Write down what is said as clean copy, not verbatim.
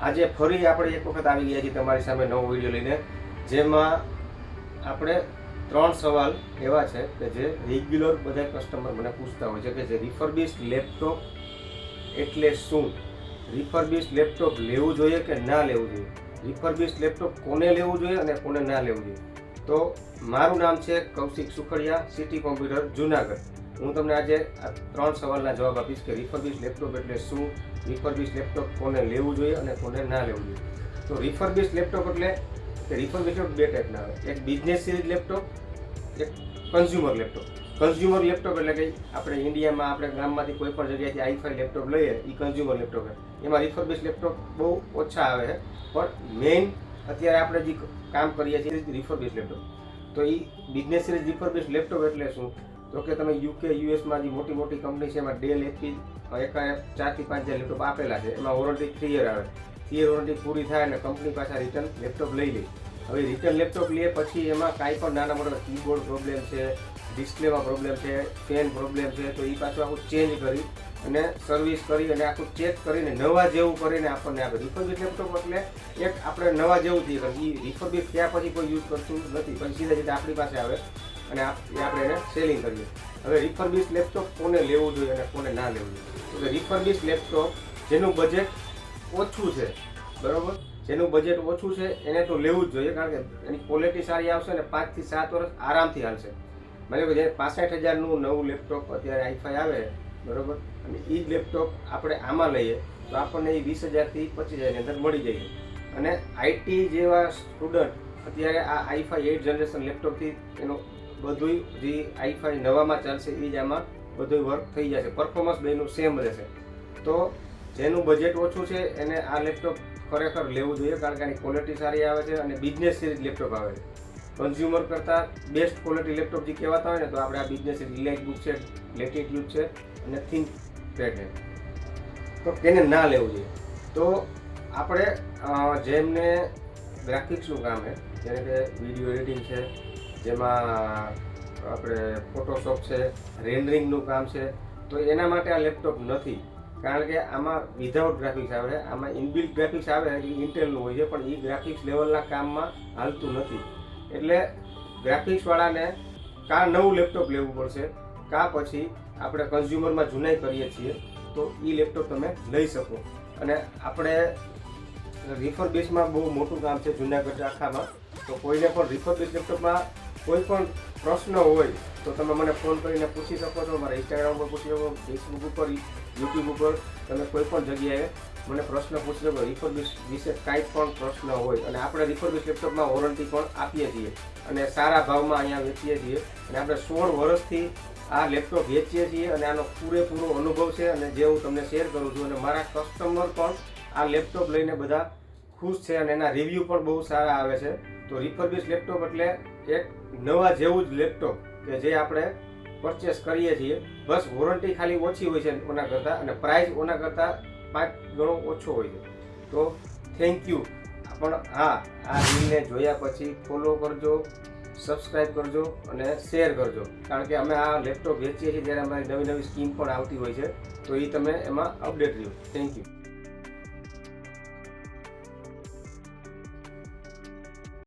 આજે ફરી આપણે એક વખત આવી ગયા છીએ તમારી સામે નવો વિડીયો લઈને, જેમાં આપણે 3 સવાલ એવા છે કે જે રેગ્યુલર બધા કસ્ટમર મને પૂછતા હોય છે કે જે રિફર્બિશ્ડ લેપટોપ એટલે શું, રિફર્બિશ્ડ લેપટોપ લેવું જોઈએ કે ના લેવું જોઈએ, રિફર્બિશ્ડ લેપટોપ કોને લેવું જોઈએ અને કોને ના લેવું જોઈએ. તો મારું નામ છે કૌશિક સુખડિયા, સિટી કોમ્પ્યુટર જુનાગઢ. હું તમને આજે આ 3 સવાલના જવાબ આપીશ કે રિફર્બિશ્ડ લેપટોપ એટલે શું, રિફર્બિશ્ડ લેપટોપ કોને લેવું જોઈએ અને કોને ના લેવું જોઈએ. તો રિફર્બિશ્ડ લેપટોપ એટલે કે રિફર્બિશ્ડ લેપટોપ 2 ટાઈપના આવે, એક બિઝનેસ સિરીઝ લેપટોપ, એક કન્ઝ્યુમર લેપટોપ. કન્ઝ્યુમર લેપટોપ એટલે કે આપણે ઇન્ડિયામાં આપણે ગામમાંથી કોઈ પણ જગ્યાએથી i5 લેપટોપ લઈએ એ કન્ઝ્યુમર લેપટોપ છે. એમાં રિફર્બિશ્ડ લેપટોપ બહુ ઓછા આવે છે, પણ મેઇન અત્યારે આપણે જે કામ કરીએ છીએ રિફર્બિશ્ડ લેપટોપ. તો એ બિઝનેસ સિરીઝ રિફર્બિશ્ડ લેપટોપ એટલે શું, તો કે તમે યુકે યુએસમાં જે મોટી મોટી કંપની છે એમાં ડેલ HP એકાએ 4 થી 5 હજાર લેપટોપ આપેલા છે. એમાં વોરંટી 3 યર આવે, 3 યર વોરંટી પૂરી થાય અને કંપની પાછા રિટર્ન લેપટોપ લઈ લે. હવે રિટર્ન લેપટોપ લે પછી એમાં કાંઈ પણ નાના મોટા કીબોર્ડ પ્રોબ્લેમ છે, ડિસ્પ્લેમાં પ્રોબ્લેમ છે, ફેન પ્રોબ્લેમ છે, તો એ પાછું આખું ચેન્જ કરી અને સર્વિસ કરી અને આખું ચેક કરીને નવા જેવું કરીને આપણને આપે. રિફર્બિશ્ડ લેપટોપ એટલે એક આપણે નવા જેવું થઈએ, કારણ કે એ રિફર્બિશ્ડ થયા પછી કોઈ યુઝ કરતું નથી, પછી સીધા સીધા આપણી પાસે આવે અને આપણે એને સેલિંગ કરીએ. હવે રિફર્બિશ્ડ લેપટોપ કોને લેવું જોઈએ અને કોને ના લેવું જોઈએ. તો રિફર્બિશ્ડ લેપટોપ જેનું બજેટ ઓછું છે, બરાબર, જેનું બજેટ ઓછું છે એને તો લેવું જ જોઈએ, કારણ કે એની ક્વોલિટી સારી આવશે અને 5 થી 7 વર્ષ આરામથી હાલશે. બરાબર, જે 65,000નું નવું લેપટોપ અત્યારે i5 આવે, બરાબર, અને એ જ લેપટોપ આપણે આમાં લઈએ તો આપણને એ 20,000 થી 25,000ની અંદર મળી જાય. અને IT જેવા સ્ટુડન્ટ અત્યારે આ i5 8th જનરેશન લેપટોપથી એનો બધું જે i5 નવામાં ચાલશે એ જ આમાં બધું વર્ક થઈ જશે, પરફોર્મન્સ બેનું સેમ રહેશે. તો જેનું બજેટ ઓછું છે એને આ લેપટોપ ખરેખર લેવું જોઈએ, કારણ કે આની ક્વોલિટી સારી આવે છે અને બિઝનેસ સિરીઝ લેપટોપ આવે છે. કન્ઝ્યુમર કરતાં બેસ્ટ ક્વોલિટી લેપટોપ જે કહેવાતા હોય ને, તો આપણે આ બિઝનેસ સિરીઝ ઇલાઇટબુક છે, લેટિટ્યુડ છે અને થિંકપેડ છે. તો તેને ના લેવું જોઈએ. તો આપણે જેમને ગ્રાફિક્સનું કામ છે, જેને કે વિડીયો એડિટિંગ છે, જેમાં આપણે ફોટોશોપ છે, રેન્ડરિંગનું કામ છે, તો એના માટે આ લેપટોપ નથી. કારણ કે આમાં વિધાઉટ ગ્રાફિક્સ આવે છે, આમાં ઇનબિલ્ટ ગ્રાફિક્સ આવે એ ઇન્ટેલનું હોય છે, પણ એ ગ્રાફિક્સ લેવલના કામમાં હાલતું નથી. એટલે ગ્રાફિક્સવાળાને કાં નવું લેપટોપ લેવું પડશે, કાં પછી આપણે કન્ઝ્યુમરમાં જુનાઈ કરીએ છીએ તો એ લેપટોપ તમે લઈ શકો. અને આપણે રિફર્બિશ્ડમાં બહુ મોટું કામ છે જુનાગઢ આખામાં. તો કોઈને પણ રિફર્બિશ્ડ લેપટોપમાં કોઈ પણ પ્રશ્ન હોય તો તમે મને ફોન કરીને પૂછી શકો છો. મારા ઇન્સ્ટાગ્રામ પર પૂછી શકો, ફેસબુક ઉપર, યુટ્યુબ ઉપર, તમે કોઈ પણ જગ્યાએ મને પ્રશ્ન પૂછી શકો. રિફર્બિશ્ડ વિશે કાંઈ પણ પ્રશ્ન હોય, અને આપણે રિફર્બિશ્ડ લેપટોપમાં વોરંટી પણ આપીએ છીએ અને સારા ભાવમાં અહીંયા વેચીએ છીએ. અને આપણે 16 વર્ષથી આ લેપટોપ વેચીએ છીએ અને આનો પૂરેપૂરો અનુભવ છે, અને જે હું તમને શેર કરું છું. અને મારા કસ્ટમર પણ આ લેપટોપ લઈને બધા ખુશ છે અને એના રિવ્યૂ પણ બહુ સારા આવે છે. તો રિફર્બિશ્ડ લેપટોપ એટલે એક નવા જેવું જ લેપટોપ કે જે આપણે પરચેસ કરીએ છીએ, બસ વોરંટી ખાલી ઓછી હોય છે ઓના કરતાં, અને પ્રાઇસ ઓના કરતાં 5 ગણો ઓછો હોય છે. તો થેન્ક યુ. પણ હા, આ રીલને જોયા પછી ફોલો કરજો, સબસ્ક્રાઈબ કરજો અને શેર કરજો, કારણ કે અમે આ લેપટોપ વેચીએ છીએ ત્યારે અમારી નવી નવી સ્કીમ પણ આવતી હોય છે, તો એ તમે એમાં અપડેટ રહ્યો. Thank you.